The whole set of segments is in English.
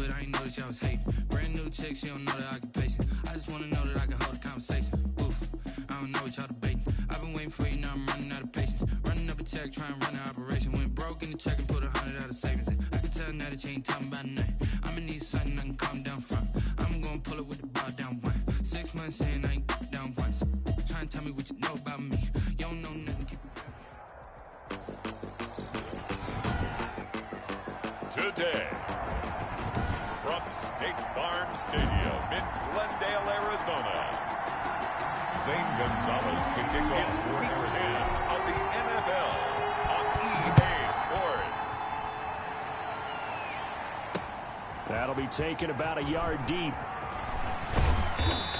it, I ain't noticed y'all was hating. Brand new chick, she don't know the occupation. I just wanna know that I can hold a conversation. Oof, I don't know what y'all debating. I've been waiting for you, now I'm running out of patience. Running up a check, trying to run an operation. Went broke in the check and put 100 out of savings in. I can tell now that you ain't talking about nothing. I'ma need something I can calm down from. I'm gonna pull it with the ball down one. 6 months in, I ain't down once. Trying to tell me what you know about me. You don't know nothing, keep it today, from State Farm Stadium in Glendale, Arizona, Zane Gonzalez to kick off Week 10 of the NFL on EA Sports. That'll be taken about a yard deep.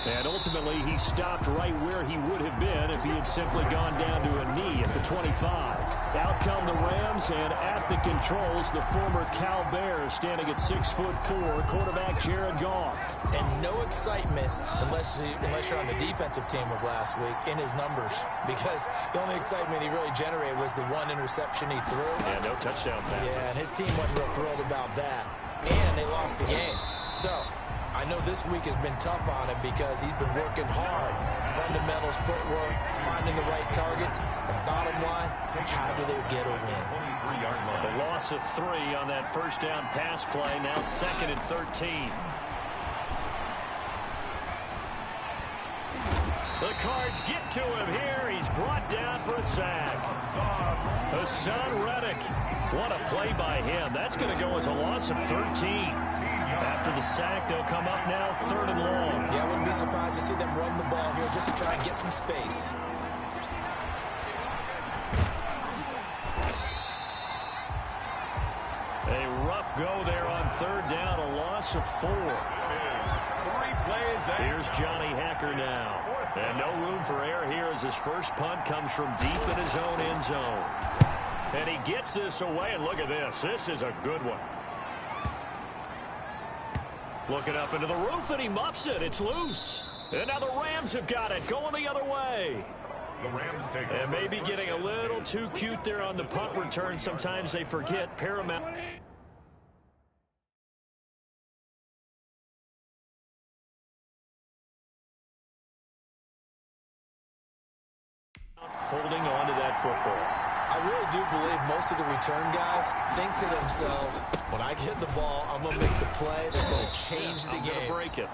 And ultimately, he stopped right where he would have been if he had simply gone down to a knee at the 25. Out come the Rams, and at the controls, the former Cal Bear standing at 6'4", quarterback Jared Goff. And no excitement, unless you're on the defensive team of last week, in his numbers. Because the only excitement he really generated was the one interception he threw. Yeah, no touchdown pass. Yeah, and his team wasn't real thrilled about that. And they lost the game. So I know this week has been tough on him because he's been working hard. Fundamentals, footwork, finding the right targets. And bottom line, how do they get a win? The loss of 3 on that first down pass play, now 2nd and 13. The Cards get to him here. He's brought down for a sack. Hassan Reddick. What a play by him. That's going to go as a loss of 13. After the sack, they'll come up now 3rd and long. Yeah, I wouldn't be surprised to see them run the ball here just to try and get some space. A rough go there on 3rd down, a loss of 4. Here's Johnny Hacker now. And no room for error here as his first punt comes from deep in his own end zone. And he gets this away, and look at this. This is a good one. Looking up into the roof, and he muffs it. It's loose. And now the Rams have got it, going the other way. The Rams take and maybe getting a little too cute there on the punt return. Sometimes they forget paramount. Holding on to that football. I really do believe most of the return guys think to themselves, when I get the ball, I'm going to make the play that's going to change the game.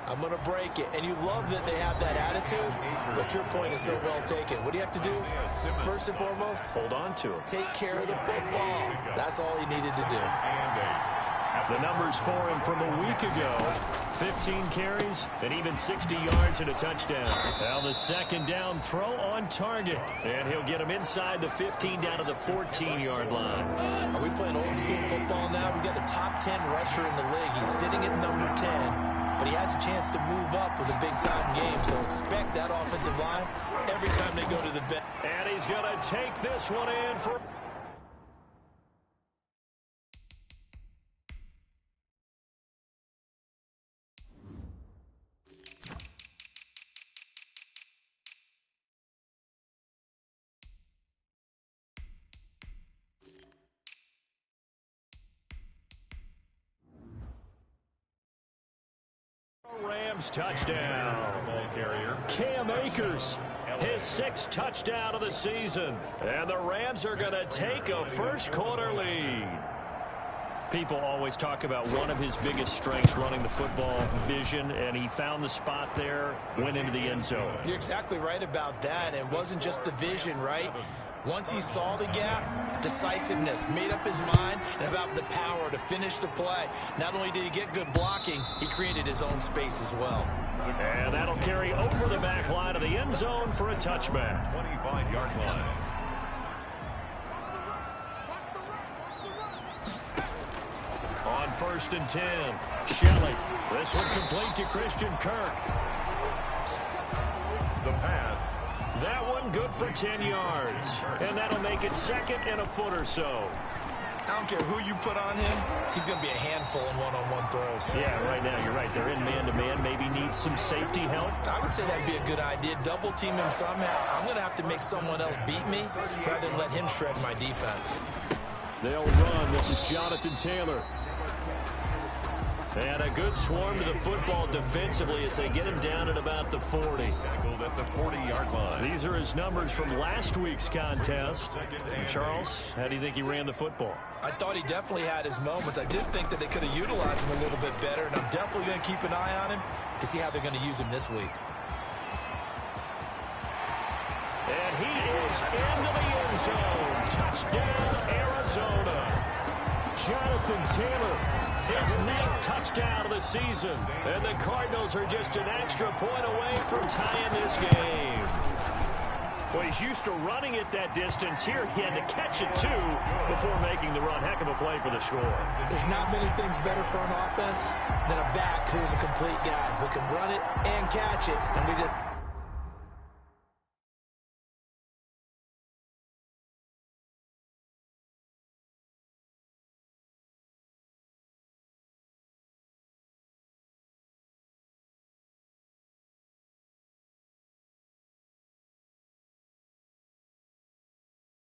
I'm going to break it. And you love that they have that attitude, but your point is so well taken. What do you have to do? First and foremost, hold on to it. Take care of the football. That's all he needed to do. The numbers for him from a week ago. 15 carries and even 60 yards and a touchdown. Now the 2nd down throw on target. And he'll get him inside the 15 down to the 14-yard line. Are we playing old school football now? We got the top 10 rusher in the league. He's sitting at number 10. But he has a chance to move up with a big-time game. So expect that offensive line every time they go to the bench. And he's going to take this one in for... Rams touchdown. Cam Akers, his 6th touchdown of the season. And the Rams are going to take a first-quarter lead. People always talk about one of his biggest strengths, running the football, vision, and he found the spot there, went into the end zone. You're exactly right about that. It wasn't just the vision, right? Once he saw the gap, decisiveness, made up his mind, and about the power to finish the play. Not only did he get good blocking, he created his own space as well. And that'll carry over the back line of the end zone for a touchback. 25-yard line. On 1st and 10, Shelley. This one complete to Christian Kirk. The pass. That one good for 10 yards. And that'll make it 2nd and a foot or so. I don't care who you put on him. He's going to be a handful in one-on-one throws. Yeah, right now you're right. They're in man-to-man. Maybe needs some safety help. I would say that'd be a good idea. Double team him somehow. I'm going to have to make someone else beat me rather than let him shred my defense. They'll run. This is Jonathan Taylor. And a good swarm to the football defensively as they get him down at about the 40. Tackled at the 40-yard line. These are his numbers from last week's contest. And Charles, how do you think he ran the football? I thought he definitely had his moments. I did think that they could have utilized him a little bit better, and I'm definitely going to keep an eye on him to see how they're going to use him this week. And he is into the end zone. Touchdown, Arizona. Jonathan Taylor, his 9th touchdown of the season. And the Cardinals are just an extra point away from tying this game. Well, he's used to running it that distance. Here he had to catch it, too, before making the run. Heck of a play for the score. There's not many things better for an offense than a back who's a complete guy who can run it and catch it. And we just...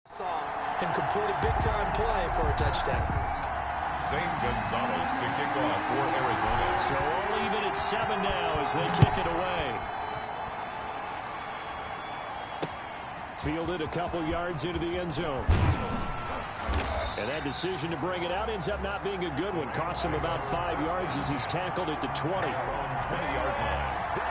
saw him complete a big-time play for a touchdown. Zane Gonzalez to kick off for Arizona. So all even at 7 now as they kick it away. Fielded a couple yards into the end zone. And that decision to bring it out ends up not being a good one. Cost him about 5 yards as he's tackled at the 20. 20-yard line.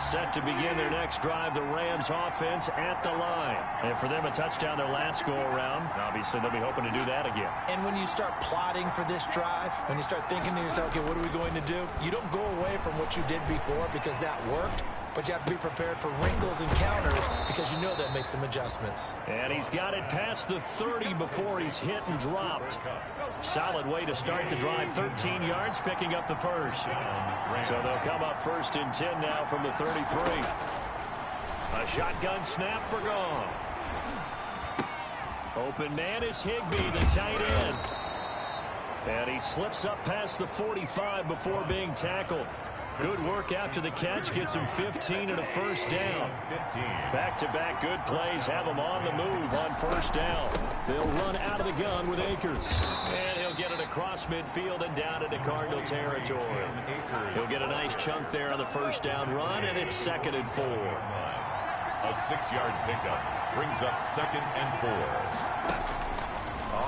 Set to begin their next drive, the Rams offense at the line. And for them, a touchdown their last go-around. Obviously, they'll be hoping to do that again. And when you start plotting for this drive, when you start thinking to yourself, okay, what are we going to do? You don't go away from what you did before because that worked, but you have to be prepared for wrinkles and counters because you know that makes some adjustments. And he's got it past the 30 before he's hit and dropped. Solid way to start the drive. 13 yards, picking up the first. So they'll come up 1st and 10 now from the 33. A shotgun snap for Goff. Open man is Higbee, the tight end. And he slips up past the 45 before being tackled. Good work after the catch, gets him 15 and a first down. Back-to-back good plays have him on the move on 1st down. They'll run out of the gun with Akers. And he'll get it across midfield and down into Cardinal territory. He'll get a nice chunk there on the 1st down run, and it's 2nd and 4. A 6-yard pickup brings up 2nd and 4.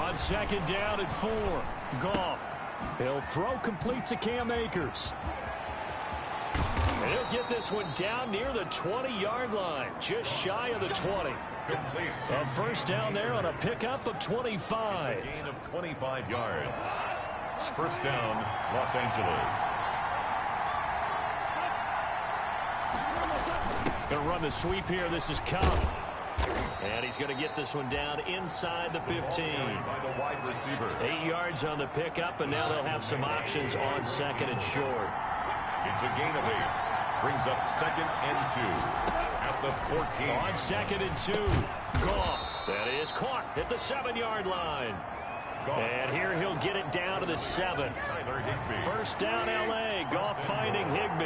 On 2nd down at 4, Goff. He'll throw complete to Cam Akers. And he'll get this one down near the 20-yard line, just shy of the 20. Complete. A 1st down there on a pickup of 25. Gain of 25 yards. 1st down, Los Angeles. Going to run the sweep here. This is Cobb. And he's going to get this one down inside the 15. By the wide receiver. 8 yards on the pickup, and now they'll have some options on 2nd and short. It's a gain of 8. Brings up 2nd and 2 at the 14. On 2nd and 2, Goff. That is caught at the 7-yard line. Goff. And here he'll get it down to the 7. Tyler Higbee. 1st down, L.A. Goff finding Higbee.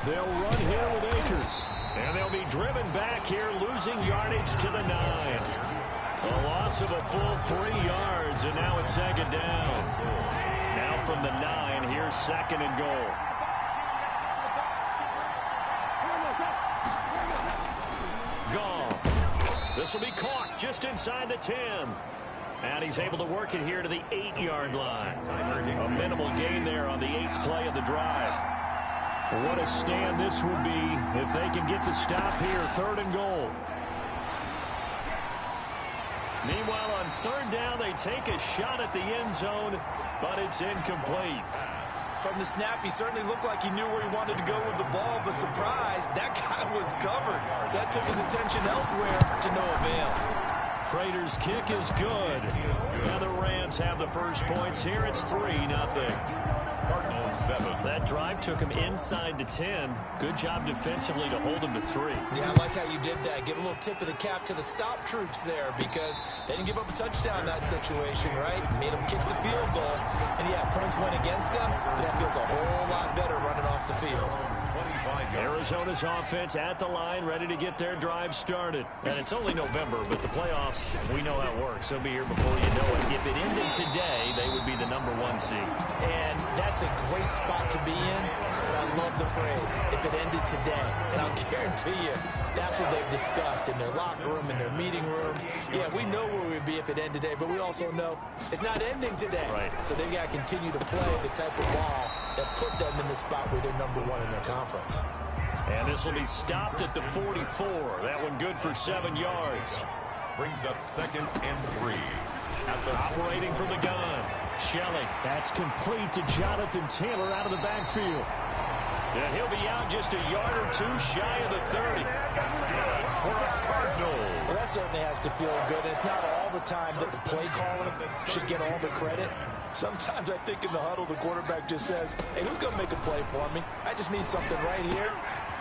They'll run here with Akers. And they'll be driven back here, losing yardage to the 9. A loss of a full 3 yards, and now it's 2nd down. Now from the 9, here's 2nd and goal. Goff. This will be caught just inside the 10. And he's able to work it here to the 8-yard line. A minimal gain there on the 8th play of the drive. What a stand this would be if they can get the stop here, 3rd and goal. Meanwhile, on 3rd down, they take a shot at the end zone, but it's incomplete. From the snap, he certainly looked like he knew where he wanted to go with the ball, but surprise, that guy was covered. So that took his attention elsewhere to no avail. Prater's kick is good. Now the Rams have the first points here. It's 3-0. Cardinals 7. That drive took him inside the 10. Good job defensively to hold him to 3. Yeah, I like how you did that. Give a little tip of the cap to the stop troops there because they didn't give up a touchdown in that situation, right? Made them kick the field goal. And, yeah, points went against them, but that feels a whole lot better running off the field. 25 Arizona's offense at the line, ready to get their drive started. And it's only November, but the playoffs, we know how it works. They'll be here before you know it. If it ended today, they would be the #1 seed. And that's a great spot to be in. And I love the phrase, if it ended today. And I'll guarantee you, that's what they've discussed in their locker room, in their meeting rooms. Yeah, we know where we'd be if it ended today, but we also know it's not ending today. Right. So they've got to continue to play the type of ball that put them in the spot where they're #1 in their conference. And this will be stopped at the 44. That one good for 7 yards. Brings up 2nd and 3. Operating from the gun. Shelley. That's complete to Jonathan Taylor out of the backfield. And he'll be out just a yard or two shy of the 30. Well, that certainly has to feel good. It's not all the time that the play caller should get all the credit. Sometimes I think in the huddle, the quarterback just says, hey, who's going to make a play for me? I just need something right here.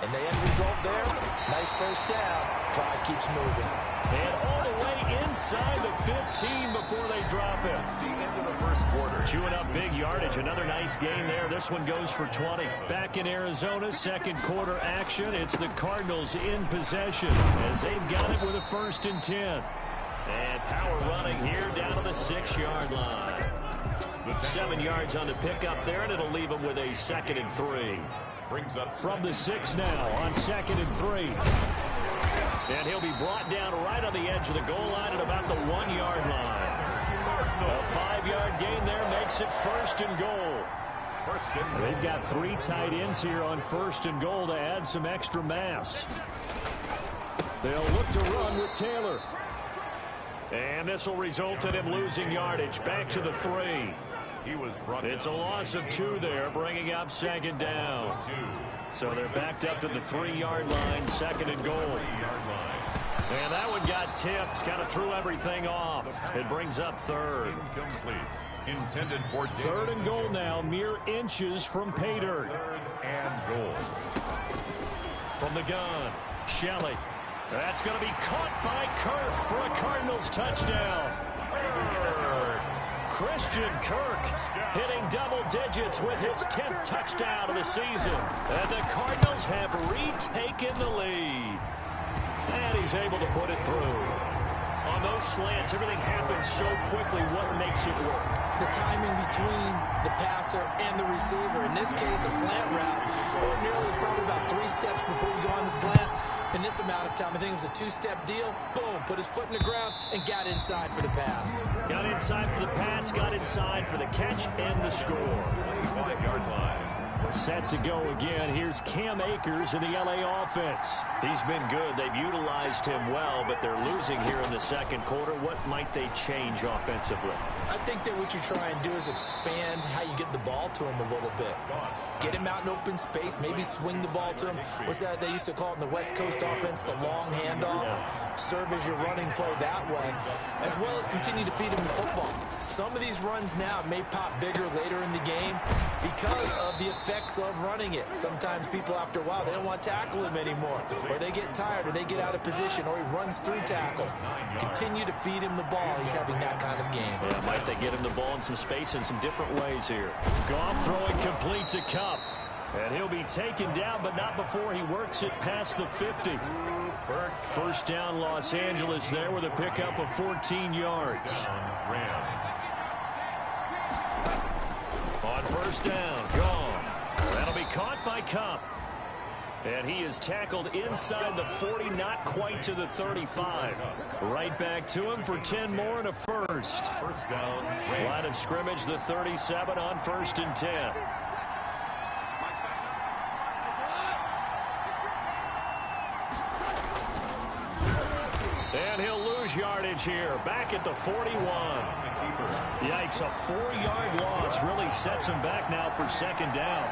And the end result there, nice first down. Clock keeps moving. And all the way inside the 15 before they drop it. The end of the first quarter. Chewing up big yardage. Another nice gain there. This one goes for 20. Back in Arizona, second quarter action. It's the Cardinals in possession as they've got it with a 1st and 10. And power running here down to the 6-yard line. 7 yards on the pickup there, and it'll leave them with a 2nd and 3. Brings up From the 6 now on 2nd and 3. And he'll be brought down right on the edge of the goal line at about the 1-yard line. A 5-yard gain there makes it 1st and goal. They've got 3 tight ends here on 1st and goal to add some extra mass. They'll look to run with Taylor. And this will result in him losing yardage. Back to the 3. It's a loss of 2 there, bringing up 2nd down. So they're backed up to the 3-yard line, 2nd and goal. And that one got tipped, kind of threw everything off. It brings up 3rd. Intended for 3rd and goal now, mere inches from pay dirt. 3rd and goal. From the gun, Shelley. That's going to be caught by Kirk for a Cardinals touchdown. Christian Kirk hitting double digits with his 10th touchdown of the season. And the Cardinals have retaken the lead. And he's able to put it through. On those slants, everything happens so quickly. What makes it work? The timing between the passer and the receiver. In this case, a slant route. Ordinarily, it's probably about 3 steps before you go on the slant. In this amount of time, I think it was a 2-step deal. Boom, put his foot in the ground and got inside for the pass. Got inside for the pass, got inside for the catch and the score. 5-yard line. Set to go again. Here's Cam Akers in the LA offense. He's been good. They've utilized him well, but they're losing here in the second quarter. What might they change offensively? I think that what you try and do is expand how you get the ball to him a little bit. Get him out in open space, maybe swing the ball to him. What's that they used to call it in the West Coast offense, the long handoff? Serve as your running play that way, as well as continue to feed him the football. Some of these runs now may pop bigger later in the game because of the effects of running it. Sometimes people, after a while, they don't want to tackle him anymore, or they get tired, or they get out of position, or he runs through tackles. Continue to feed him the ball. He's having that kind of game. Yeah, might they get him the ball in some space in some different ways here. Goff throwing complete to Kupp. And he'll be taken down, but not before he works it past the 50. First down, Los Angeles there with a pickup of 14 yards. On first down, gone. That'll be caught by Kupp. And he is tackled inside the 40, not quite to the 35. Right back to him for 10 more and a first. First down. Line of scrimmage, the 37 on 1st and 10. And he'll lose yardage here. Back at the 41. Yikes, a 4-yard loss really sets him back now for 2nd down.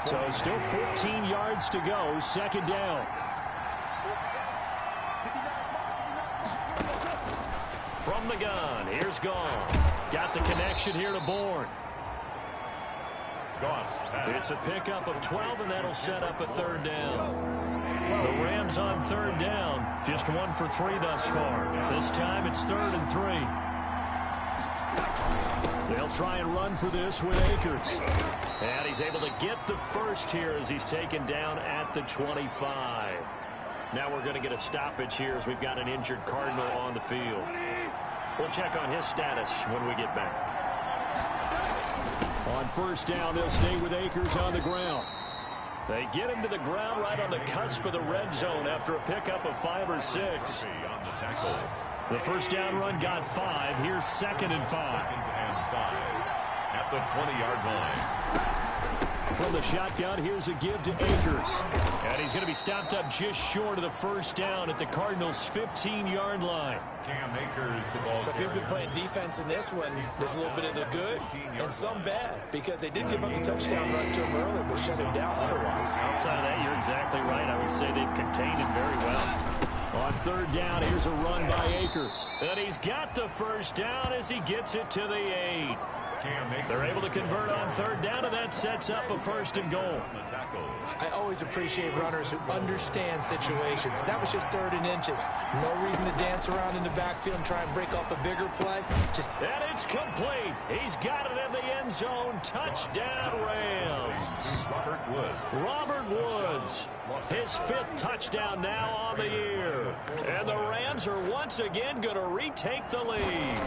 So still 14 yards to go, 2nd down. From the gun, here's Gone. Got the connection here to Bourne. It's a pickup of 12, and that'll set up a 3rd down. The Rams on 3rd down, just 1 for 3 thus far. This time it's 3rd and 3. They'll try and run for this with Akers. And he's able to get the first here as he's taken down at the 25. Now we're going to get a stoppage here as we've got an injured Cardinal on the field. We'll check on his status when we get back. On first down, they'll stay with Akers on the ground. They get him to the ground right on the cusp of the red zone after a pickup of 5 or 6. The first down run got 5. Here's 2nd and 5. 2nd and 5 at the 20-yard line. From the shotgun, here's a give to Akers. And he's going to be stopped up just short of the first down at the Cardinals' 15-yard line. Cam Akers, the ball. So if you've been playing defense in this one, there's a little bit of the good and some bad, because they did give up the touchdown run to him earlier, but shut him down otherwise. Outside of that, you're exactly right. I would say they've contained him very well. On third down, here's a run by Akers. And he's got the first down as he gets it to the 8. They're able to convert on third down, and that sets up a 1st and goal. I always appreciate runners who understand situations. That was just 3rd and inches. No reason to dance around in the backfield and try and break off a bigger play. And it's complete. He's got it in the end zone. Touchdown, Rams. Robert Woods. His 5th touchdown now on the year. And the Rams are once again going to retake the lead.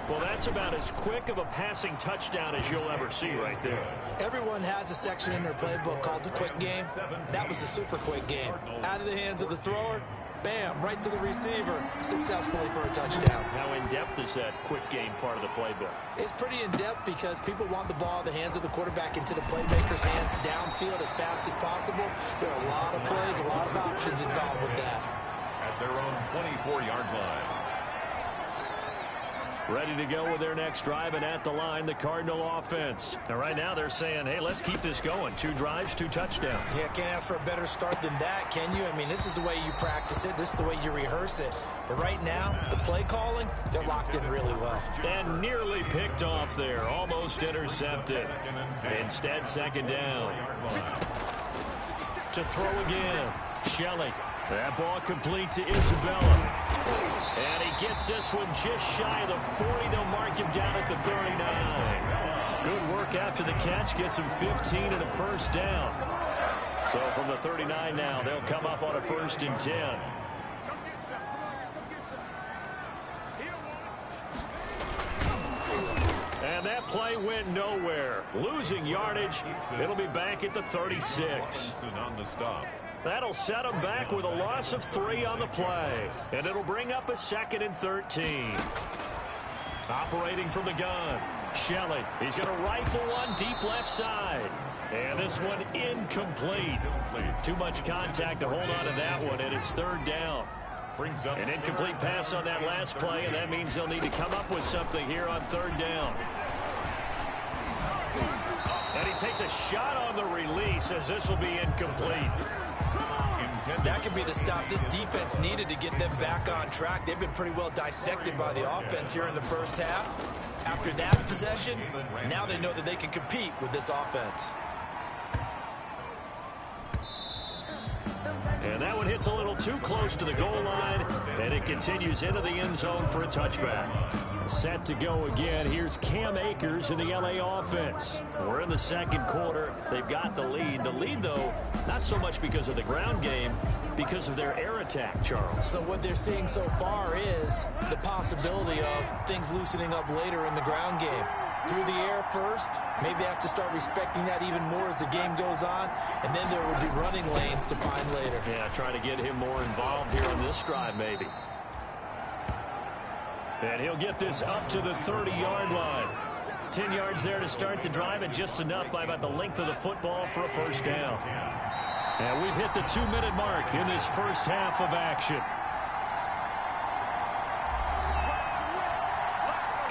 Well, that's about as quick of a passing touchdown as you'll ever see right there. Everyone has a section in their playbook called the quick game. That was a super quick game. Out of the hands of the thrower, bam, right to the receiver, successfully for a touchdown. How in-depth is that quick game part of the playbook? It's pretty in-depth because people want the ball in the hands of the quarterback into the playmaker's hands downfield as fast as possible. There are a lot of plays, a lot of options involved with that. At their own 24-yard line. Ready to go with their next drive, and at the line, the Cardinal offense. Now, right now, they're saying, hey, let's keep this going. 2 drives, 2 touchdowns. Yeah, can't ask for a better start than that, can you? I mean, this is the way you practice it. This is the way you rehearse it. But right now, the play calling, they're locked in really well. And nearly picked off there. Almost intercepted. Instead, 2nd down. To throw again. Shelley. That ball complete to Isabella. And he gets this one just shy of the 40. They'll mark him down at the 39. Good work after the catch. Gets him 15 and a 1st down. So from the 39 now, they'll come up on a 1st and 10. And that play went nowhere. Losing yardage. It'll be back at the 36. On the stop. That'll set him back with a loss of 3 on the play. And it'll bring up a 2nd and 13. Operating from the gun. Shelley. He's going to rifle one deep left side. And this one incomplete. Too much contact to hold on to that one, and it's 3rd down. An incomplete pass on that last play, and that means they'll need to come up with something here on 3rd down. And he takes a shot on the release as this will be incomplete. That could be the stop this defense needed to get them back on track. They've been pretty well dissected by the offense here in the first half. After that possession, now they know that they can compete with this offense. And that one hits a little too close to the goal line, and it continues into the end zone for a touchback. Set to go again. Here's Cam Akers in the LA offense. We're in the 2nd quarter. They've got the lead. The lead, though, not so much because of the ground game, because of their air attack, Charles. So what they're seeing so far is the possibility of things loosening up later in the ground game. Through the air first, maybe they have to start respecting that even more as the game goes on, and then there will be running lanes to find later. Yeah, try to get him more involved here on this drive, maybe. And he'll get this up to the 30-yard line. 10 yards there to start the drive, and just enough by about the length of the football for a 1st down. And we've hit the 2-minute mark in this first half of action.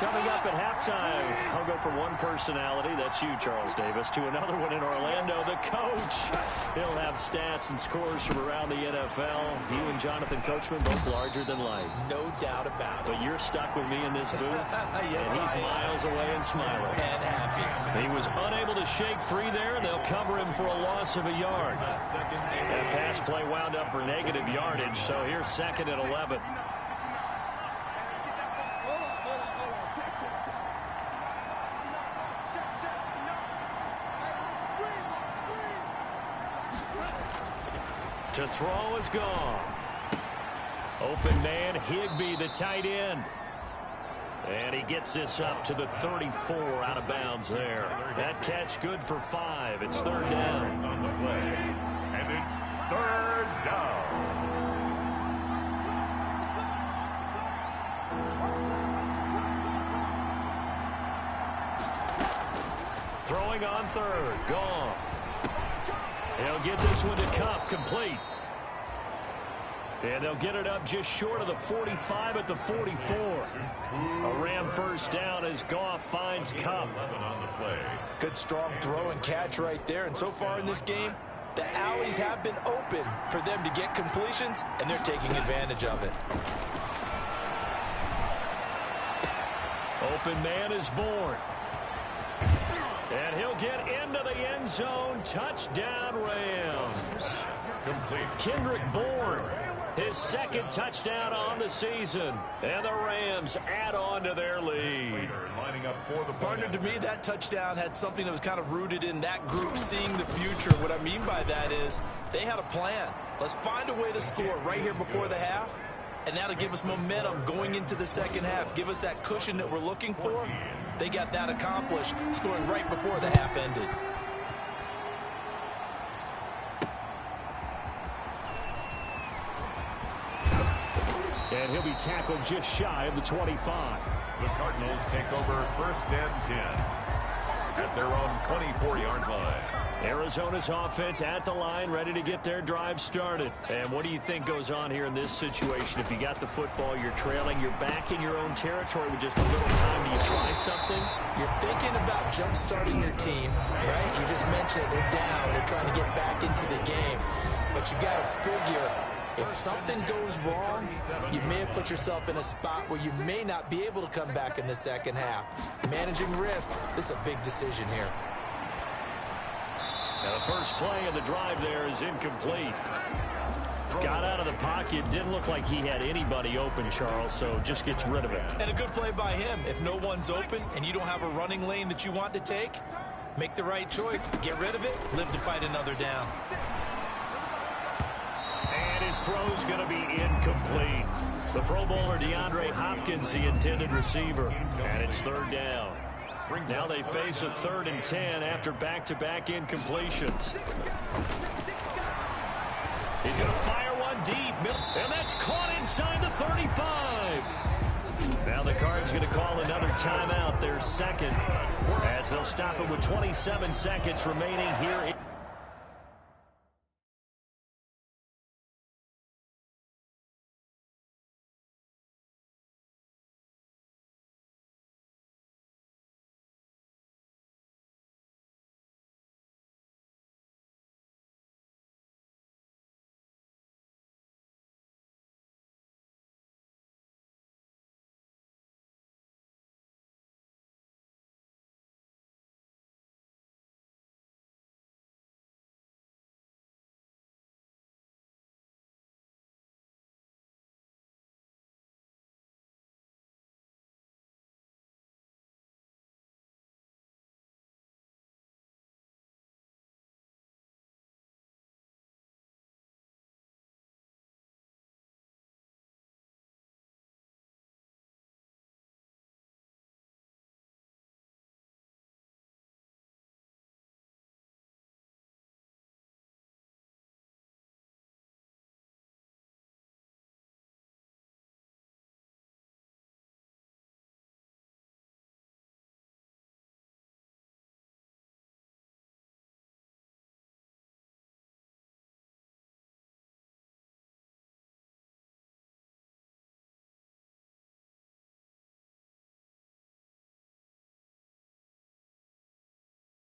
Coming up at halftime, I'll go from one personality, that's you, Charles Davis, to another one in Orlando, the coach. He'll have stats and scores from around the NFL. You and Jonathan Coachman, both larger than life. No doubt about it. But you're stuck with me in this booth, yes, and he's miles away and smiling. And happy. He was unable to shake free there, and they'll cover him for a loss of a yard. That pass play wound up for negative yardage, so here's 2nd and 11. To throw is gone. Open man, Higbee, the tight end. And he gets this up to the 34 out of bounds there. That catch good for 5. It's third down. On the play. And it's third down. Throwing on third. Gone. He'll get this one to Cup, complete. And they'll get it up just short of the 45 at the 44. A Ram first down as Goff finds Cup. Good strong throw and catch right there. And so far in this game, the alleys have been open for them to get completions, and they're taking advantage of it. Open man is born. And he'll get into the end zone. Touchdown, Rams. Complete. Kendrick Bourne, his second touchdown on the season. And the Rams add on to their lead. Lining up for the Partner, to me, that touchdown had something that was kind of rooted in that group seeing the future. What I mean by that is they had a plan. Let's find a way to score right here before the half. And that'll give us momentum going into the second half. Give us that cushion that we're looking for. They got that accomplished, scoring right before the half ended. And he'll be tackled just shy of the 25. The Cardinals take over first and 10 at their own 24-yard line. Arizona's offense at the line, ready to get their drive started. And what do you think goes on here in this situation? If you got the football, you're trailing, you're back in your own territory with just a little time. Do you try something? You're thinking about jump-starting your team, right? You just mentioned it. They're down. They're trying to get back into the game. But you got to figure, if something goes wrong, you may have put yourself in a spot where you may not be able to come back in the second half. Managing risk, this is a big decision here. Now the first play of the drive there is incomplete. Got out of the pocket. Didn't look like he had anybody open, Charles, so just gets rid of it. And a good play by him. If no one's open and you don't have a running lane that you want to take, make the right choice. Get rid of it. Live to fight another down. And his throw's going to be incomplete. The Pro Bowler DeAndre Hopkins, the intended receiver. And it's third down. Now they face a 3rd and 10 after back-to-back incompletions. He's going to fire one deep, and that's caught inside the 35. Now the Cards going to call another timeout, their second, as they'll stop it with 27 seconds remaining here.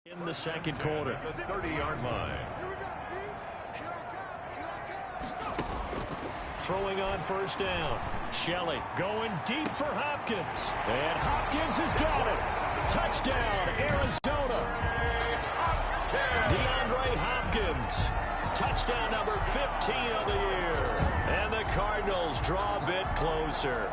In the second quarter. The 30-yard line. Throwing on first down. Shelley going deep for Hopkins. And Hopkins has got it. Touchdown, Arizona. DeAndre Hopkins. Touchdown number 15 of the year. And the Cardinals draw a bit closer.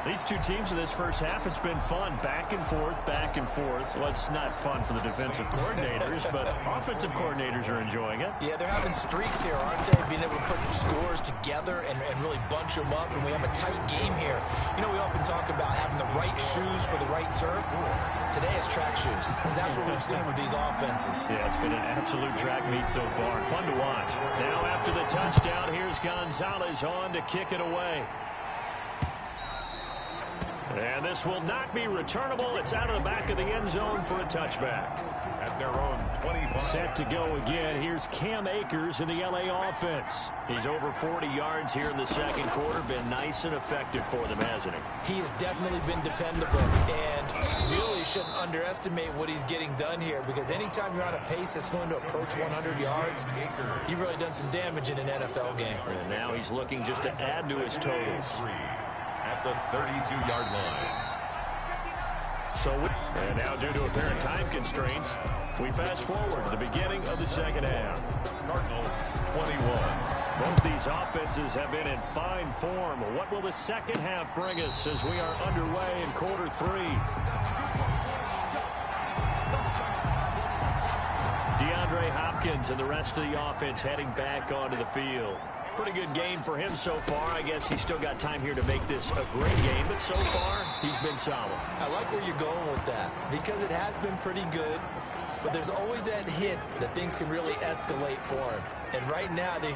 These two teams in this first half, it's been fun. Back and forth, back and forth. Well, it's not fun for the defensive coordinators, but offensive coordinators are enjoying it. Yeah, they're having streaks here, aren't they? Being able to put scores together and really bunch them up, and we have a tight game here. You know, we often talk about having the right shoes for the right turf. Today it's track shoes. That's what we've seen with these offenses. Yeah, it's been an absolute track meet so far. Fun to watch. Now after the touchdown, here's Gonzalez on to kick it away. And this will not be returnable. It's out of the back of the end zone for a touchback. At their own 25. Set to go again. Here's Cam Akers in the LA offense. He's over 40 yards here in the second quarter. Been nice and effective for them, hasn't he? He has definitely been dependable, and really shouldn't underestimate what he's getting done here, because anytime you're on a pace that's going to approach 100 yards, you've really done some damage in an NFL game. And now he's looking just to add to his totals. At the 32-yard line. And now, due to apparent time constraints, we fast forward to the beginning of the second half. Cardinals 21. Both these offenses have been in fine form. What will the second half bring us as we are underway in quarter three? DeAndre Hopkins and the rest of the offense heading back onto the field. Pretty good game for him so far. I guess he's still got time here to make this a great game, but so far, he's been solid. I like where you're going with that, because it has been pretty good, but there's always that hint that things can really escalate for him. And right now, they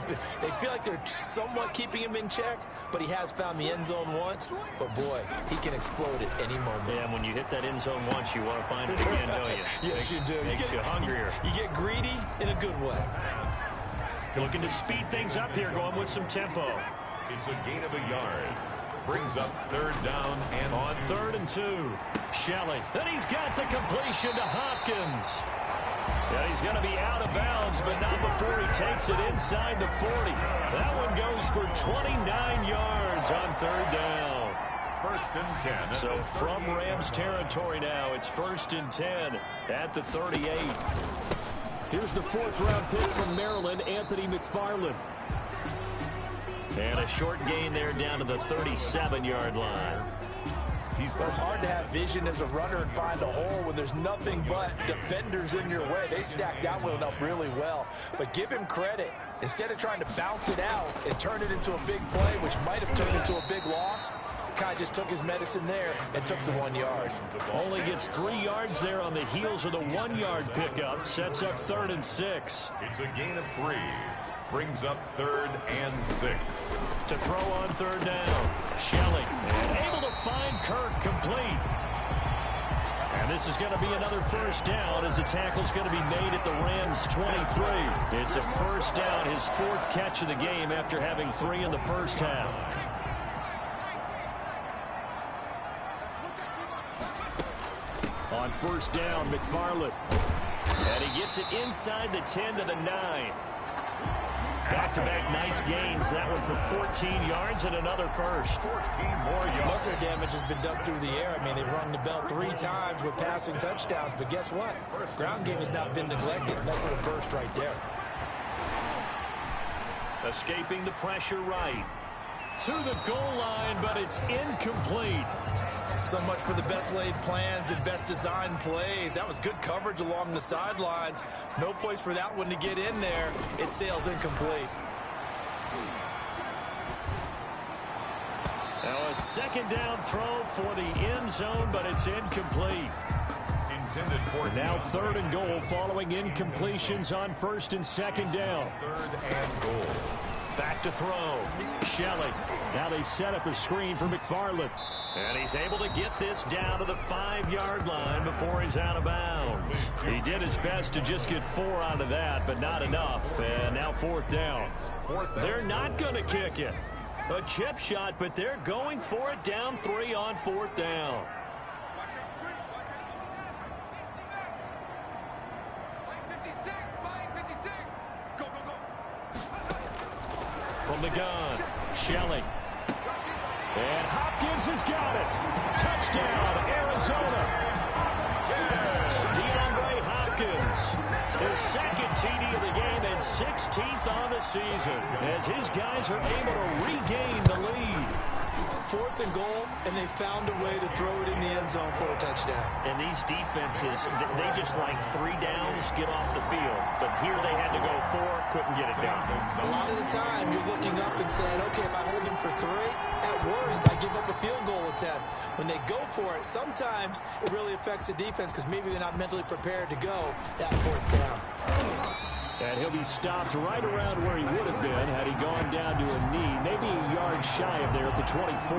feel like they're somewhat keeping him in check, but he has found the end zone once. But, boy, he can explode at any moment. Yeah, and when you hit that end zone once, you want to find it again, don't you? Yes, you do. Makes you hungrier. You get greedy in a good way. Looking to speed things up here, going with some tempo. It's a gain of a yard. Brings up third down and on 3rd and 2. Shelley. Then he's got the completion to Hopkins. Yeah, he's going to be out of bounds, but not before he takes it inside the 40. That one goes for 29 yards on 3rd down. 1st and 10. So from Rams territory now, it's 1st and 10 at the 38. Here's the 4th-round pick from Maryland, Anthony McFarland. And a short gain there down to the 37-yard line. It's hard to have vision as a runner and find a hole when there's nothing but defenders in your way. They stacked that one up really well. But give him credit. Instead of trying to bounce it out and turn it into a big play, which might have turned into a big loss, Kai just took his medicine there and took the 1 yard. Only gets 3 yards there on the heels of the 1-yard pickup. Sets up 3rd and 6. It's a gain of 3. Brings up 3rd and 6. To throw on 3rd down. Shelley. And able to find Kirk complete. And this is going to be another 1st down as the tackle's going to be made at the Rams 23. It's a 1st down, his 4th catch of the game after having 3 in the first half. On 1st down, McFarland. And he gets it inside the 10 to the 9. Back-to-back nice gains. That one for 14 yards and another 1st. 14 more yards. Most of their damage has been done through the air. I mean, they've rung the bell 3 times with passing touchdowns. But guess what? Ground game has not been neglected. Nice little burst right there. Escaping the pressure right. To the goal line, but it's incomplete. So much for the best laid plans and best designed plays. That was good coverage along the sidelines. No place for that one to get in there. It sails incomplete. Now a 2nd down throw for the end zone, but it's incomplete. Intended for now 3rd and goal following incompletions on 1st and 2nd down. 3rd and goal. Back to throw. Shelley. Now they set up a screen for McFarland. And he's able to get this down to the 5-yard line before he's out of bounds. He did his best to just get 4 out of that, but not enough. And now 4th down. They're not going to kick it. A chip shot, but they're going for it down 3 on 4th down. From the gun, Shelley. And Hopkins has got it. Touchdown, Arizona. DeAndre Hopkins, his 2nd TD of the game and 16th on the season, as his guys are able to regain the lead. 4th and goal, and they they found a way to throw it in the end zone for a touchdown. And these defenses, they just like 3 downs, get off the field. But here they had to go 4, couldn't get it done. A lot of the time, you're looking up and saying, okay, if I hold them for 3, at worst, I give up a field goal attempt. When they go for it, sometimes it really affects the defense because maybe they're not mentally prepared to go that 4th down. And he'll be stopped right around where he would have been had he gone down to a knee, maybe a yard shy of there at the 24.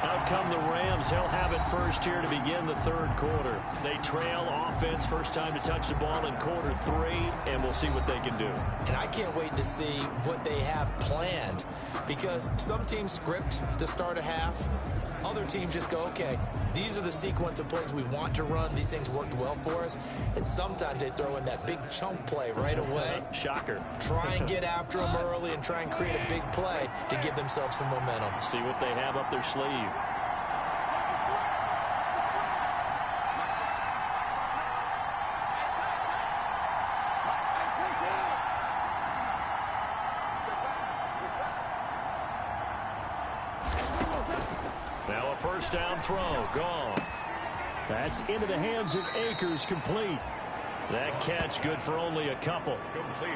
Out come the Rams. They'll have it first here to begin the 3rd quarter. They trail offense, first time to touch the ball in quarter 3, and we'll see what they can do. And I can't wait to see what they have planned because some teams script to start a half. Other teams just go, okay, these are the sequence of plays we want to run. These things worked well for us. And sometimes they throw in that big chunk play right away. Shocker. Try and get after them early and try and create a big play to give themselves some momentum. See what they have up their sleeve. Now a first down throw, gone. That's into the hands of Akers, complete. That catch good for only a couple.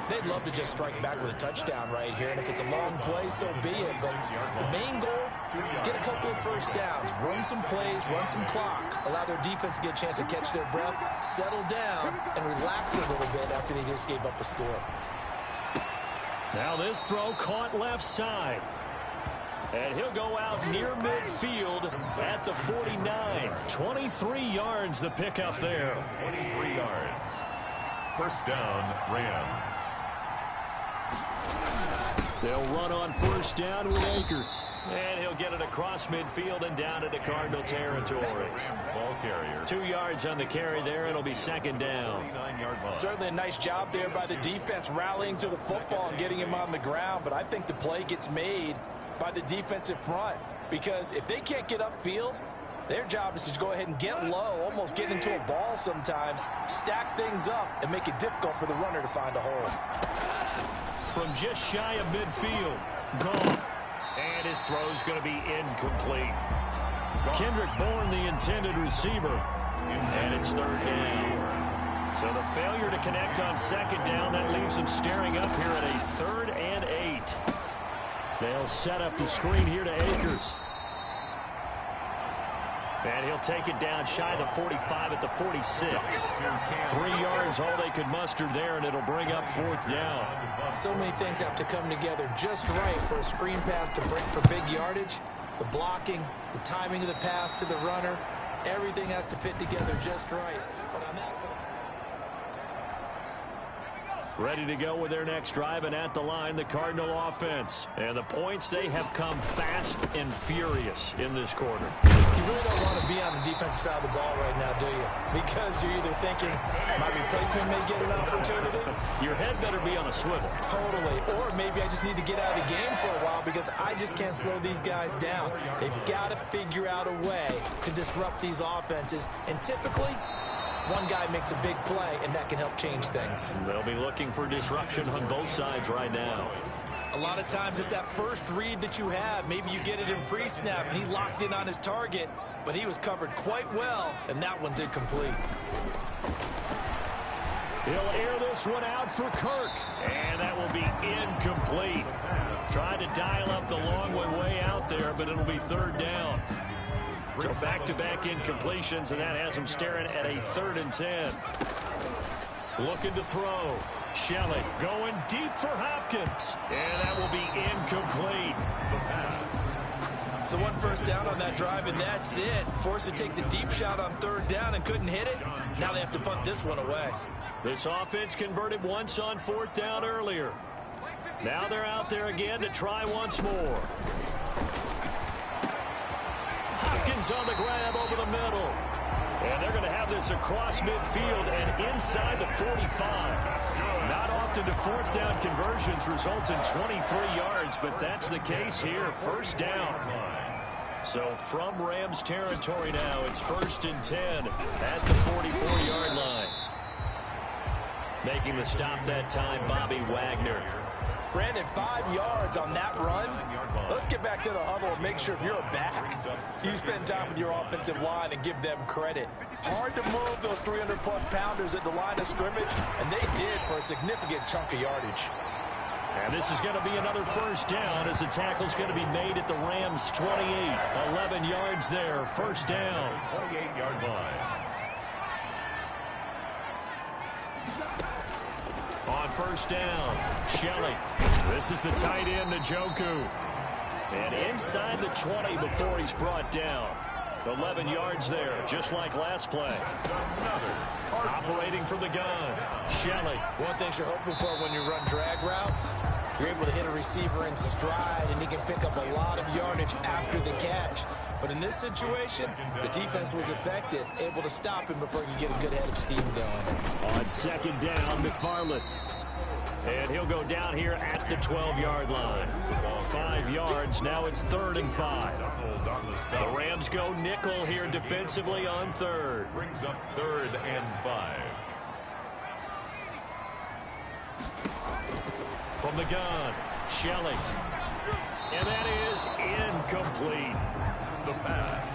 They'd love to just strike back with a touchdown right here, and if it's a long play, so be it. But the main goal, get a couple of first downs, run some plays, run some clock, allow their defense to get a chance to catch their breath, settle down, and relax a little bit after they just gave up a score. Now this throw caught left side. And he'll go out near midfield at the 49. 23 yards the pickup there. 23 yards. First down, Rams. They'll run on first down with Akers. And he'll get it across midfield and down into Cardinal territory. Ball carrier. 2 yards on the carry there. It'll be 2nd down. Certainly a nice job there by the defense rallying to the football and getting him on the ground. But I think the play gets made by the defensive front, because if they can't get upfield, their job is to go ahead and get low, almost get into a ball sometimes, stack things up, and make it difficult for the runner to find a hole. From just shy of midfield, Goff. And his throw's going to be incomplete. Kendrick Bourne, the intended receiver. And it's 3rd down. So the failure to connect on 2nd down, that leaves them staring up here at a 3rd and 8. They'll set up the screen here to Akers. And he'll take it down shy of the 45 at the 46. 3 yards, all they could muster there, and it'll bring up 4th down. So many things have to come together just right for a screen pass to break for big yardage. The blocking, the timing of the pass to the runner, everything has to fit together just right. But on that point, ready to go with their next drive, and at the line, the Cardinal offense. And the points, they have come fast and furious in this quarter. You really don't want to be on the defensive side of the ball right now, do you? Because you're either thinking, my replacement may get an opportunity. Your head better be on a swivel. Totally. Or maybe I just need to get out of the game for a while because I just can't slow these guys down. They've got to figure out a way to disrupt these offenses. And typically, one guy makes a big play, and that can help change things. They'll be looking for disruption on both sides right now. A lot of times it's that first read that you have. Maybe you get it in pre-snap, and he locked in on his target, but he was covered quite well, and that one's incomplete. He'll air this one out for Kirk, and that will be incomplete. Tried to dial up the long way out there, but it'll be 3rd down. So back-to-back incompletions, and that has him staring at a 3rd and 10. Looking to throw. Shelley going deep for Hopkins. And that will be incomplete. So 1 first down on that drive, and that's it. Forced to take the deep shot on 3rd down and couldn't hit it. Now they have to punt this one away. This offense converted once on 4th down earlier. Now they're out there again to try once more. Hopkins on the grab over the middle. And they're going to have this across midfield and inside the 45. Not often do 4th down conversions result in 23 yards, but that's the case here. 1st down. So from Rams territory now, it's 1st and 10 at the 44-yard line. Making the stop that time, Bobby Wagner. Brandon, 5 yards on that run. Let's get back to the huddle and make sure if you're a back, you spend time with your offensive line and give them credit. Hard to move those 300-plus pounders at the line of scrimmage, and they did for a significant chunk of yardage. And this is going to be another first down as the tackle's going to be made at the Rams' 28. 11 yards there, first down. 28-yard line. On first down, Shelley. This is the tight end, Njoku. And inside the 20 before he's brought down. 11 yards there, just like last play. Operating from the gun, Shelley. One thing you're hoping for when you run drag routes, you're able to hit a receiver in stride, and he can pick up a lot of yardage after the catch. But in this situation, the defense was effective, able to stop him before he could get a good head of steam going. On second down, McFarland. And he'll go down here at the 12-yard line. 5 yards, now it's 3rd and 5. The Rams go nickel here defensively on 3rd. Brings up 3rd and 5. From the gun, Shelley. And that is incomplete. The pass.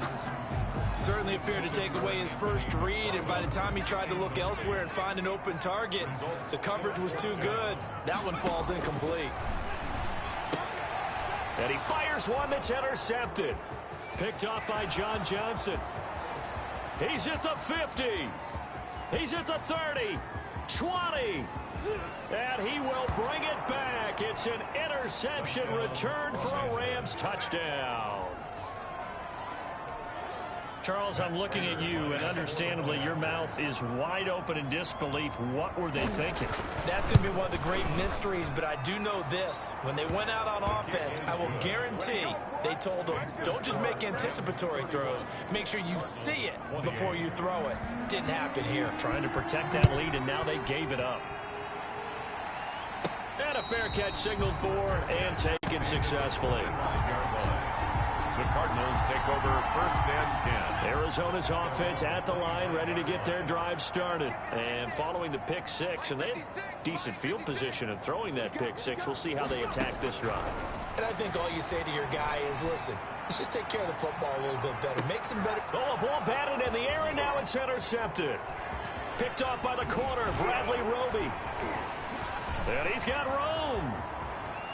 Certainly appeared to take away his first read, and by the time he tried to look elsewhere and find an open target, the coverage was too good. That one falls incomplete. And he fires one that's intercepted. Picked off by John Johnson. He's at the 50. He's at the 30. 20. And he will bring it back. It's an interception returned for a Rams touchdown. Charles, I'm looking at you, and understandably, your mouth is wide open in disbelief. What were they thinking? That's going to be one of the great mysteries, but I do know this. When they went out on offense, I will guarantee they told them, don't just make anticipatory throws. Make sure you see it before you throw it. Didn't happen here. Trying to protect that lead, and now they gave it up. And a fair catch signaled for and taken successfully. The Cardinals take over 1st and 10. Arizona's offense at the line, ready to get their drive started. And following the pick six, and they had decent field position in throwing that pick six. We'll see how they attack this drive. And I think all you say to your guy is, listen, let's just take care of the football a little bit better. Make some better. Oh, a ball batted in the air, and now it's intercepted. Picked off by the corner, Bradley Roby. And he's got room.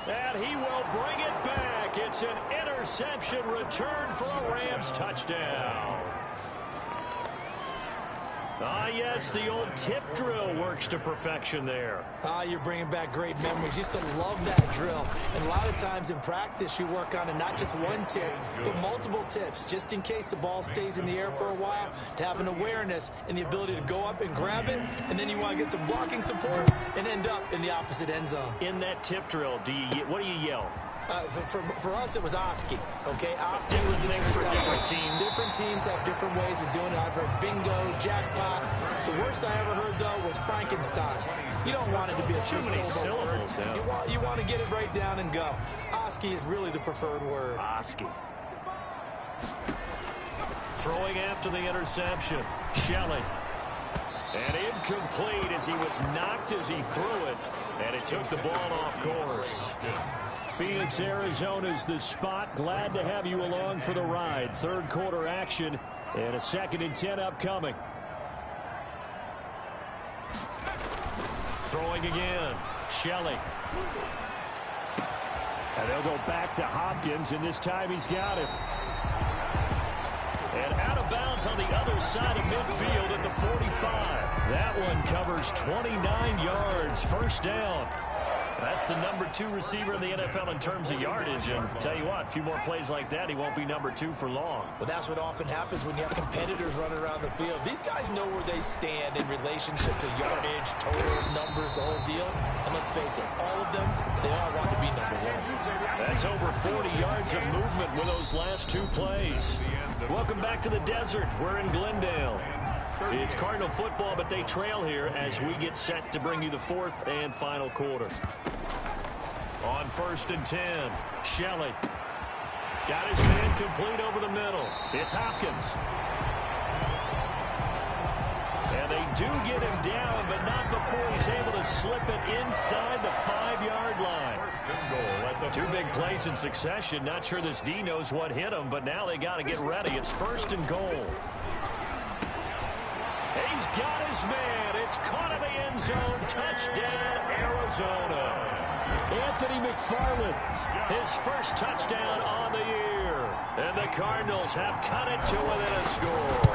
And he will bring it back. It's an interception returned for a Rams touchdown. Ah, yes, the old tip drill works to perfection there. Ah, you're bringing back great memories. Used to love that drill. And a lot of times in practice, you work on it, not just one tip, but multiple tips, just in case the ball stays in the air for a while, to have an awareness and the ability to go up and grab it, and then you want to get some blocking support and end up in the opposite end zone. In that tip drill, what do you yell? For us, it was Oski. Okay, Oski was an interception. Different teams. Different teams have different ways of doing it. I've heard bingo, jackpot. The worst I ever heard, though, was Frankenstein. You don't want it to be a two-syllable word. Yeah. You want to get it right down and go. Oski is really the preferred word. Oski. Throwing after the interception. Shelley. And incomplete as he was knocked as he threw it. And it took the ball off course. Phoenix, Arizona's the spot. Glad to have you along for the ride. 3rd quarter action and a 2nd and 10 upcoming. Throwing again. Shelley. And they'll go back to Hopkins, and this time he's got it. And out of bounds on the other side of midfield at the 45. That one covers 29 yards. First down. That's the number 2 receiver in the NFL in terms of yardage. And tell you what, a few more plays like that, he won't be number 2 for long. Well, that's what often happens when you have competitors running around the field. These guys know where they stand in relationship to yardage, totals, numbers, the whole deal. And let's face it, all of them, they all want to be number 1. That's over 40 yards of movement with those last 2 plays. Welcome back to the desert. We're in Glendale. It's Cardinal football, but they trail here as we get set to bring you the 4th and final quarter. On 1st and 10, Shelley. Got his man complete over the middle. It's Hopkins. And they do get him down, but not before he's able to slip it inside the 5-yard line. Two big plays in succession. Not sure this D knows what hit him, but now they got to get ready. It's 1st and goal. He's got his man. It's caught in the end zone. Touchdown, Arizona. Anthony McFarland, his first touchdown on the year. And the Cardinals have cut it to within a score.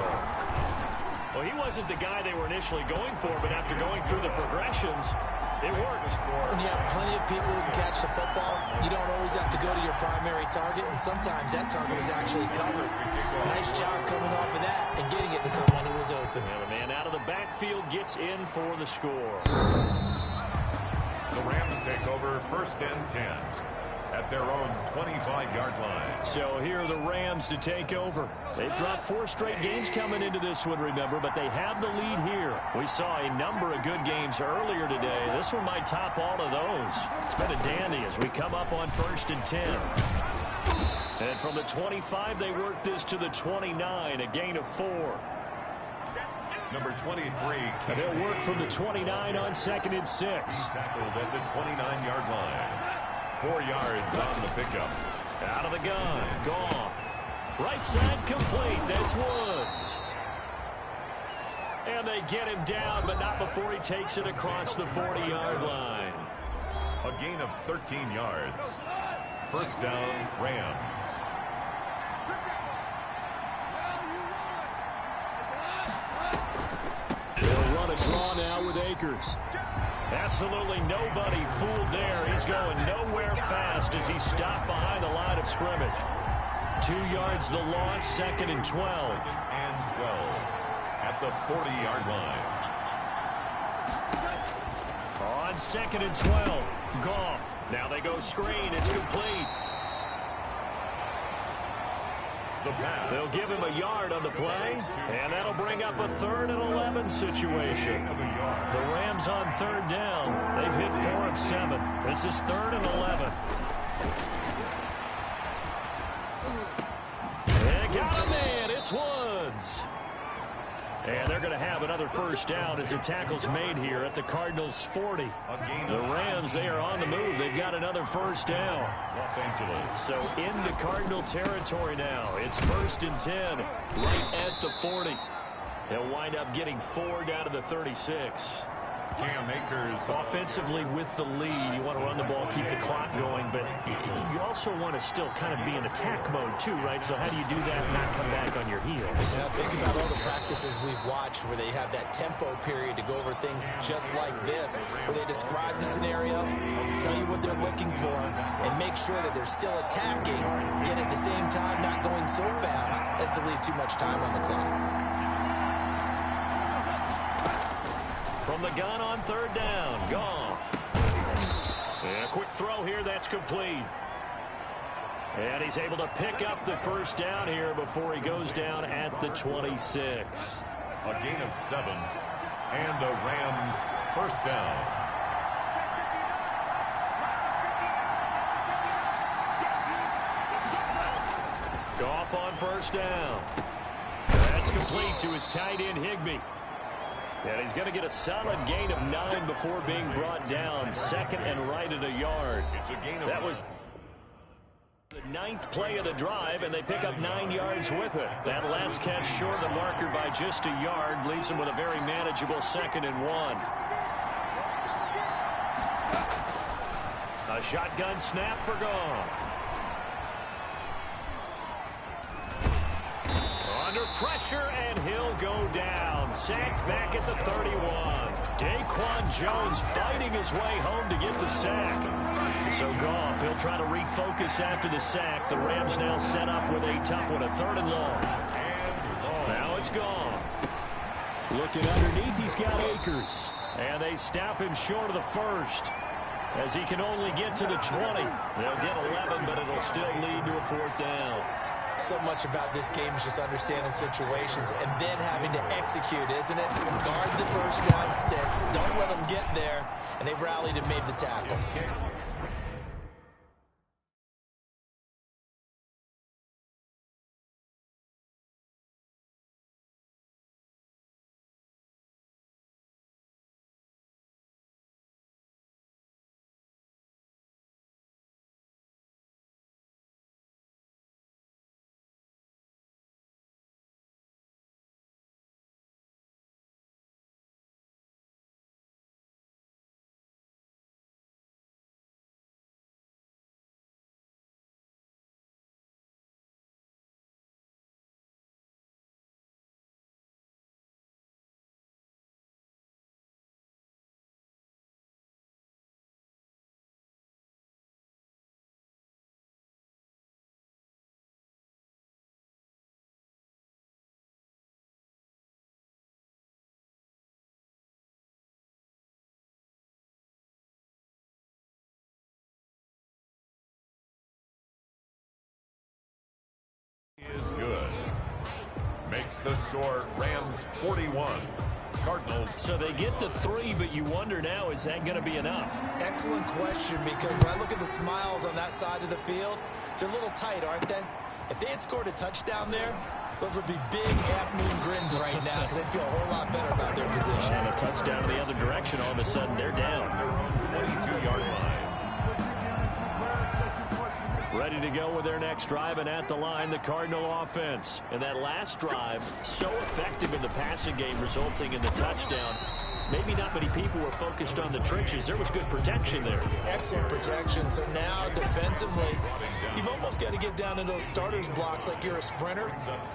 Well, he wasn't the guy they were initially going for, but after going through the progressions, it worked. When you have plenty of people who can catch the football, you don't always have to go to your primary target, and sometimes that target is actually covered. Nice job coming off of that and getting it to someone who was open. And the man out of the backfield gets in for the score. The Rams take over 1st and 10 at their own 25-yard line. So here are the Rams to take over. They've dropped 4 straight games coming into this one, remember, but they have the lead here. We saw a number of good games earlier today. This one might top all of those. It's been a dandy as we come up on 1st and 10. And from the 25, they work this to the 29, a gain of 4. Number 23. And they'll work from the 29 on 2nd and 6. Tackled at the 29-yard line. 4 yards on the pickup. Out of the gun. Goff. Right side complete. That's Woods. And they get him down, but not before he takes it across the 40-yard line. A gain of 13 yards. 1st down, Rams. They'll run a draw now with Akers. Absolutely nobody fooled there. He's going nowhere fast as he's stopped behind the line of scrimmage. 2 yards the loss, 2nd and 12. And 12 at the 40-yard line. On 2nd and 12, Goff. Now they go screen. It's complete. The pass. They'll give him a yard on the play, and that'll bring up a 3rd and 11 situation. The Rams on 3rd down. They've hit 4 of 7. This is 3rd and 11. And got a man. It's Woods. And they're going to have another 1st down as the tackle's made here at the Cardinals' 40. The Rams, they are on the move. They've got another 1st down. Los Angeles. So into Cardinal territory now. It's 1st and 10, right at the 40. They'll wind up getting 4 down to the 36. Cam Akers. Offensively with the lead, you want to run the ball, keep the clock going, but you also want to still kind of be in attack mode too, right? So how do you do that and not come back on your heels? Now think about all the practices we've watched where they have that tempo period to go over things just like this, where they describe the scenario, tell you what they're looking for, and make sure that they're still attacking, yet at the same time not going so fast as to leave too much time on the clock. From the gun on 3rd down, Goff. And a quick throw here, that's complete. And he's able to pick up the 1st down here before he goes down at the 26. A gain of 7. And the Rams 1st down. Goff on 1st down. That's complete to his tight end, Higbee. And he's going to get a solid gain of 9 before being brought down. 2nd and right at a yard. It's a gain of that was the 9th play of the drive, and they pick up 9 yards with it. That last catch short of the marker by just a yard leaves him with a very manageable 2nd and 1. A shotgun snap for Goff. Under pressure, and he'll go down. Sacked back at the 31. Daquan Jones fighting his way home to get the sack. So Goff, he'll try to refocus after the sack. The Rams now set up with a tough one, a 3rd and long. Now it's Goff. Looking underneath, he's got Akers. And they stop him short of the 1st, as he can only get to the 20. They'll get 11, but it'll still lead to a 4th down. So much about this game is just understanding situations and then having to execute, isn't it? Guard the 1st down sticks. Don't let them get there. And they rallied and made the tackle. makes the score Rams 41. Cardinals. So they get the 3, but you wonder now, is that going to be enough? Excellent question, because when I look at the smiles on that side of the field, they're a little tight, aren't they? If they had scored a touchdown there, those would be big half-moon grins right now because they'd feel a whole lot better about their position. And a touchdown in the other direction, all of a sudden they're down. 22-yard line. Ready to go with their next drive, and at the line, the Cardinal offense. And that last drive, so effective in the passing game, resulting in the touchdown. Maybe not many people were focused on the trenches. There was good protection there. Excellent protection. So now defensively, you've almost got to get down in those starters blocks like you're a sprinter.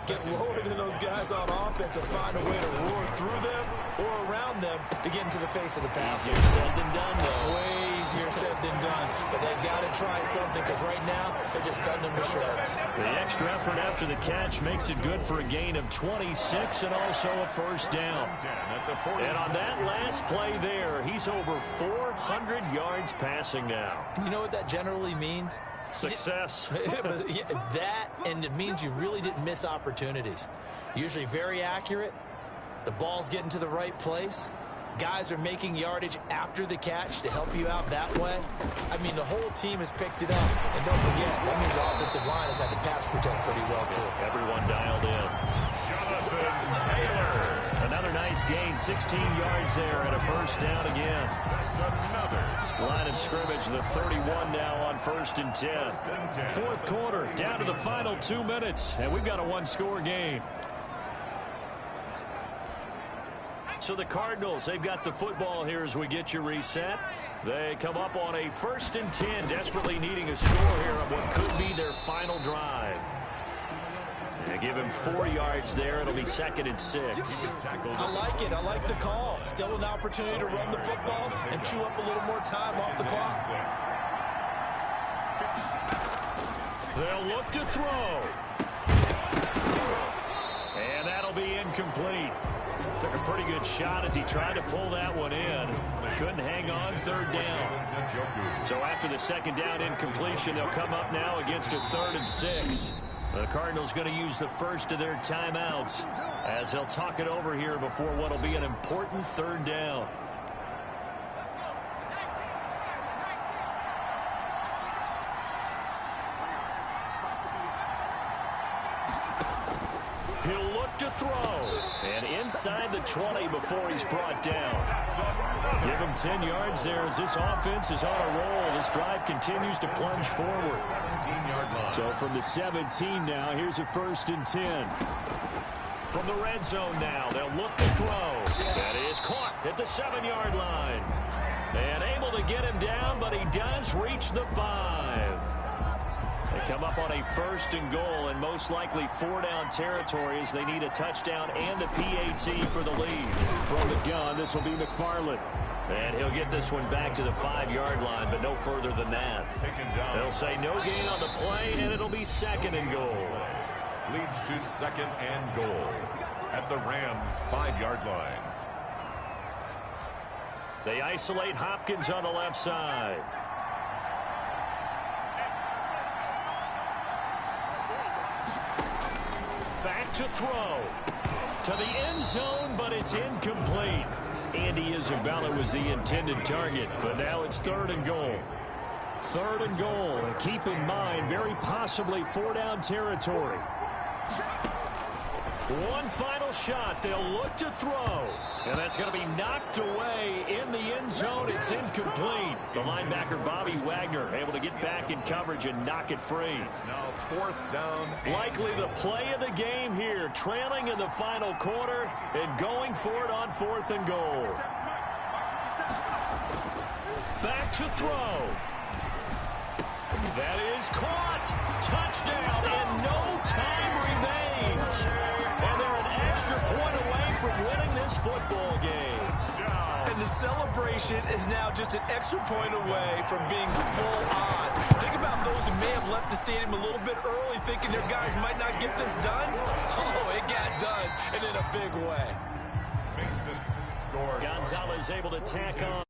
Get lower than those guys on offense and find a way to roar through them or around them to get into the face of the passer. Easier said than done, though. Way easier said than done. But they've got to try something because right now they're just cutting them to shreds. The extra effort after the catch makes it good for a gain of 26 and also a first down. And on that last play there, he's over 400 yards passing now. You know what that generally means? Success. That, and it means you really didn't miss opportunities. Usually very accurate. The ball's getting to the right place. Guys are making yardage after the catch to help you out that way. I mean, the whole team has picked it up. And don't forget, that means the offensive line has had to pass protect pretty well, too. Everyone dialed in. Jonathan Taylor. Another nice gain, 16 yards there, and a first down again. Line of scrimmage, the 31 now on 1st and 10. Fourth quarter, down to the final 2 minutes, and we've got a one-score game. So the Cardinals, they've got the football here as we get you reset. They come up on a 1st and 10, desperately needing a score here on what could be their final drive. They give him 4 yards there. It'll be 2nd and 6. I like it. I like the call. Still an opportunity to run the football and chew up a little more time off the clock. They'll look to throw. And that'll be incomplete. Took a pretty good shot as he tried to pull that one in. Couldn't hang on, 3rd down. So after the 2nd down incompletion, they'll come up now against a 3rd and 6. The Cardinals going to use the first of their timeouts as they'll talk it over here before what will be an important 3rd down. He'll look to throw. And inside the 20 before he's brought down. Give him 10 yards there as this offense is on a roll. This drive continues to plunge forward. So from the 17 now, here's a 1st and 10. From the red zone now, they'll look to throw. That is caught at the 7-yard line. And able to get him down, but he does reach the 5. They come up on a 1st and goal, and most likely 4-down territory as they need a touchdown and a PAT for the lead. From the gun, this will be McFarland. And he'll get this one back to the 5-yard line, but no further than that. They'll say no gain on the play, and it'll be 2nd and goal. Leads to 2nd and goal at the Rams' 5-yard line. They isolate Hopkins on the left side. Back to throw. To the end zone, but it's incomplete. Andy Isabella was the intended target, but now it's 3rd and goal. 3rd and goal, and keep in mind, very possibly 4-down territory. One final shot. They'll look to throw. And that's going to be knocked away in the end zone. It's incomplete. The linebacker, Bobby Wagner, able to get back in coverage and knock it free. Now 4th down. Likely the play of the game here. Trailing in the final quarter and going for it on 4th and goal. Back to throw. That is caught. Touchdown, and no time remains. And they're an extra point away from winning this football game. And the celebration is now just an extra point away from being full on. Think about those who may have left the stadium a little bit early thinking their guys might not get this done. Oh, it got done, and in a big way. Gonzalez able to tack on